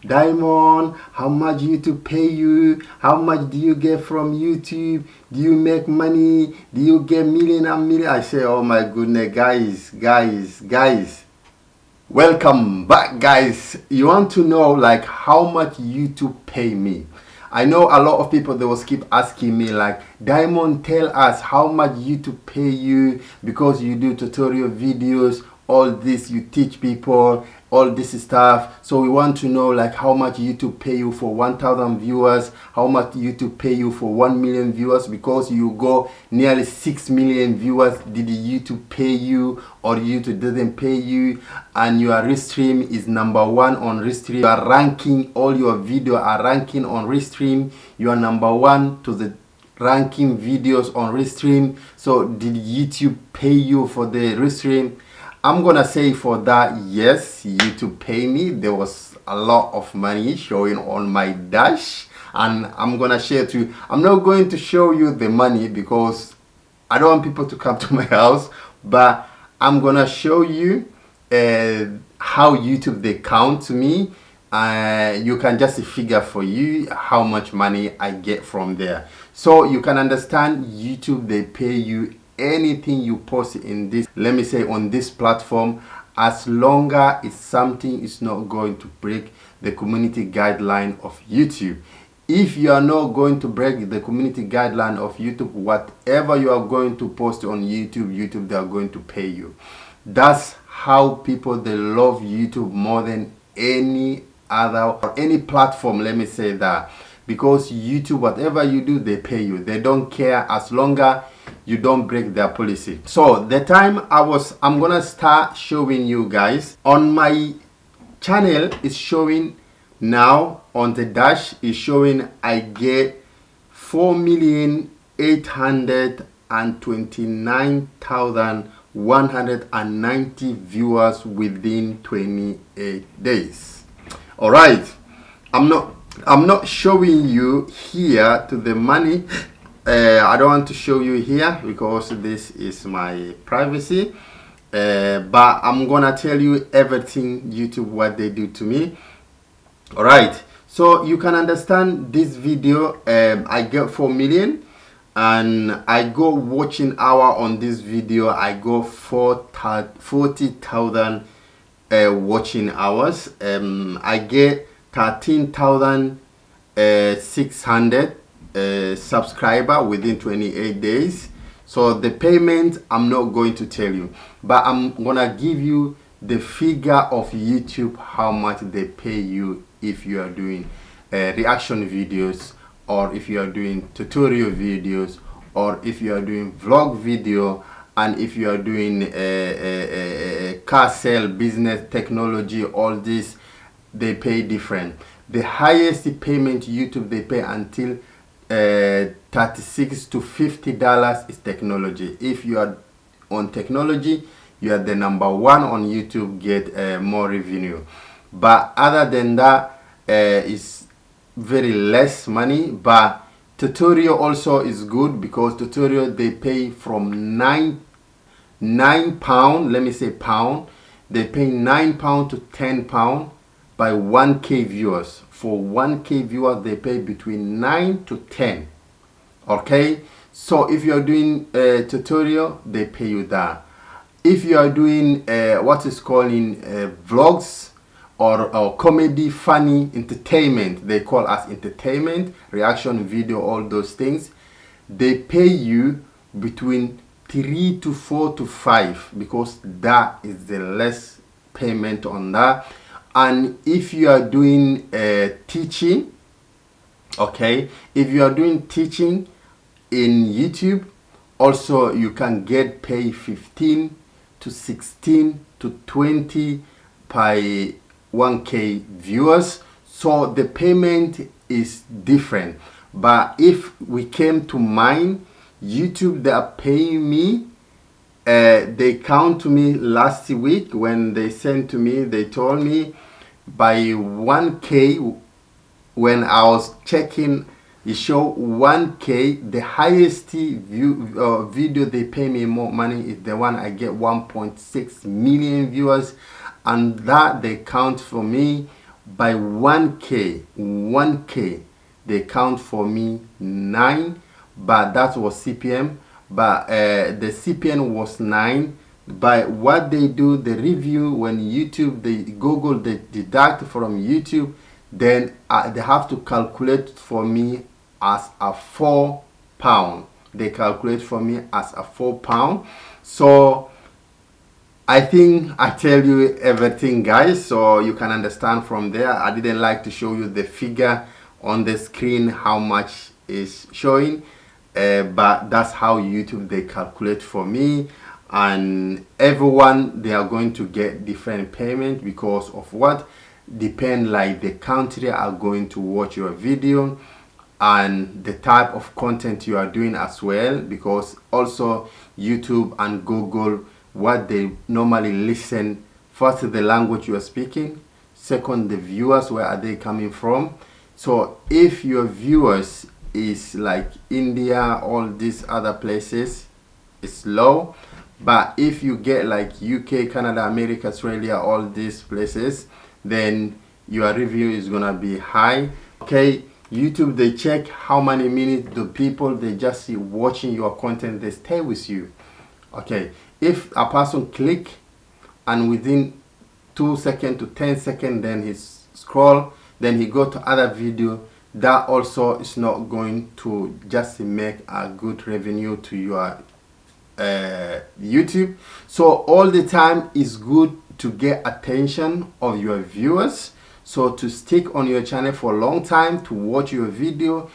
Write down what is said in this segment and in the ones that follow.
Diamond, how much YouTube pay you? How much do you get from YouTube? Do you make money? Do you get million and million? I say, oh my goodness, guys. Welcome back, guys. You want to know like how much YouTube pay me? I know a lot of people, they will keep asking me like, Diamond, tell us how much YouTube pay you because you do tutorial videos, all this, you teach people all this stuff. So we want to know like how much YouTube pay you for 1,000 viewers, how much YouTube pay you for 1 million viewers, because you go nearly 6 million viewers. Did YouTube pay you or YouTube doesn't pay you? And your Restream is #1 on Restream. You are ranking, all your video are ranking on Restream. You are #1 to the ranking videos on Restream. So did YouTube pay you for the Restream? I'm gonna say for that, yes, YouTube pay me. There was a lot of money showing on my dash, and I'm gonna share to you. I'm not going to show you the money because I don't want people to come to my house, but I'm gonna show you how YouTube they count to me. You can just figure for you how much money I get from there, so you can understand YouTube they pay you anything you post in this, let me say, on this platform, as long as it's something is not going to break the community guideline of YouTube. If you are not going to break the community guideline of YouTube, whatever you are going to post on YouTube, they are going to pay you. That's how people, they love YouTube more than any other or any platform, let me say that, because YouTube, whatever you do, they pay you. They don't care as long as you don't break their policy. So the time I'm gonna start showing you guys on my channel is showing now on the dash is showing I get 4,829,190 viewers within 28 days. All right, I'm not showing you here to the money. I don't want to show you here because this is my privacy, but I'm gonna tell you everything YouTube what they do to me. All right, so you can understand this video. I get 4 million, and I go watching hour on this video, I go 40,000 watching hours. I get 13,600 subscriber within 28 days. So the payment I'm not going to tell you, but I'm gonna give you the figure of YouTube, how much they pay you if you are doing reaction videos, or if you are doing tutorial videos, or if you are doing vlog video, and if you are doing car sale business technology. All this they pay different. The highest payment YouTube they pay until $36 to $50 is technology. If you are on technology, you are the #1 on YouTube, get more revenue. But other than that, it's very less money. But tutorial also is good, because tutorial they pay from nine pound, let me say pound, they pay £9 to £10 by 1k viewers. For 1k viewers they pay between 9 to 10. Okay, so if you are doing a tutorial, they pay you that. If you are doing what is calling vlogs or comedy, funny, entertainment, they call us entertainment, reaction video, all those things, they pay you between 3 to 4 to 5, because that is the less payment on that. And if you are doing teaching, okay, if you are doing teaching in YouTube, also you can get paid 15 to 16 to 20 by 1k viewers. So the payment is different. But if we came to mine, YouTube, they are paying me. They count to me last week when they sent to me, they told me by 1k, when I was checking, it show 1k. The highest video they pay me more money is the one I get 1.6 million viewers, and that they count for me by 1k they count for me 9, but that was CPM, but the CPM was 9. But what they do, the review, when YouTube, Google, they deduct from YouTube, then they have to calculate for me as a £4. They calculate for me as a £4. So I think I tell you everything, guys, so you can understand from there. I didn't like to show you the figure on the screen how much is showing, but that's how YouTube they calculate for me. And everyone, they are going to get different payment because of what depend, like the country are going to watch your video and the type of content you are doing as well, because also YouTube and Google, what they normally listen, first the language you are speaking, second the viewers, where are they coming from. So if your viewers is like India, all these other places, it's low. But if you get like UK, Canada, America, Australia, all these places, then your review is gonna be high. Okay, YouTube, they check how many minutes the people they just see watching your content, they stay with you. Okay, if a person click and within 2 seconds to 10 seconds then he scroll, then he go to other video, that also is not going to just make a good revenue to your YouTube. So all the time is good to get attention of your viewers, so to stick on your channel for a long time, to watch your video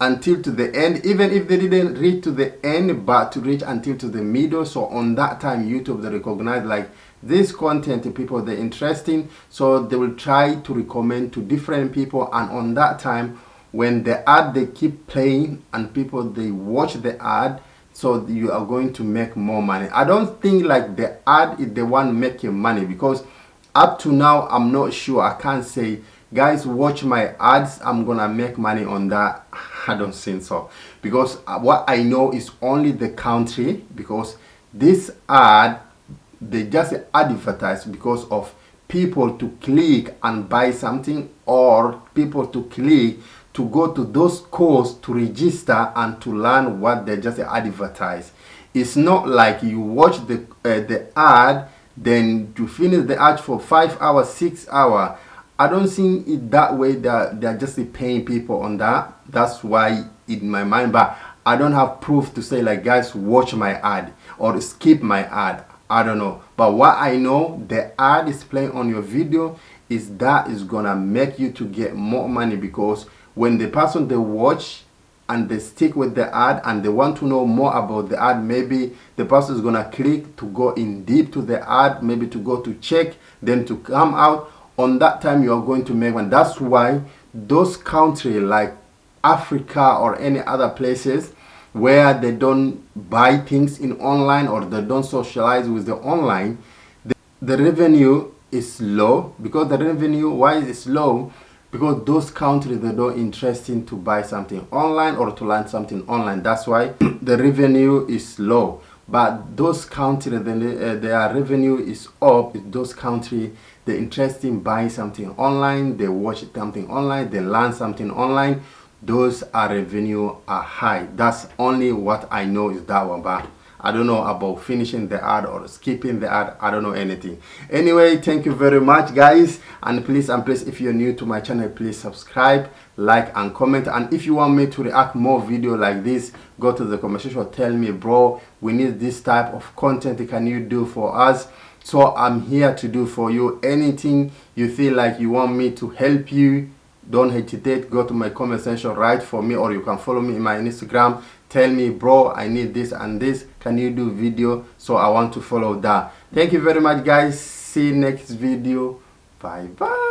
until to the end, even if they didn't reach to the end, but to reach until to the middle. So on that time YouTube, they recognize like this content to people they're interesting, so they will try to recommend to different people. And on that time, when the ad they keep playing and people they watch the ad, so you are going to make more money. I don't think like the ad is the one making money, because up to now I'm not sure. I can't say, guys, watch my ads, I'm gonna make money on that. I don't think so, because what I know is only the country, because this ad they just advertise because of people to click and buy something, or people to click to go to those courses to register and to learn what they just advertise. It's not like you watch the ad, then to finish the ad for 5 hours, 6 hours. I don't think it that way, that they're just paying people on that. That's why in my mind, but I don't have proof to say like, guys, watch my ad or skip my ad. I don't know, but what I know, the ad is playing on your video, is that is gonna make you to get more money, because when the person they watch and they stick with the ad and they want to know more about the ad, maybe the person is gonna click to go in deep to the ad, maybe to go to check, then to come out. On that time you are going to make one. That's why those countries like Africa or any other places where they don't buy things in online or they don't socialize with the online, the revenue is low. Because the revenue, why is it low? Because those countries, they don't interested to buy something online or to learn something online. That's why the revenue is low. But those countries, their revenue is up. Those countries, they're interested in buying something online, they watch something online, they learn something online. Those are revenue are high. That's only what I know is that one, but I don't know about finishing the ad or skipping the ad. I don't know anything. Anyway, thank you very much, guys, and please if you're new to my channel, please subscribe, like and comment. And if you want me to react more video like this, go to the comment section, tell me, bro, we need this type of content, can you do for us? So I'm here to do for you. Anything you feel like you want me to help you, don't hesitate, go to my comment section, write for me, or you can follow me in my Instagram. Tell me, bro, I need this and this, can you do video? So I want to follow that. Thank you very much, guys. See you next video. Bye bye.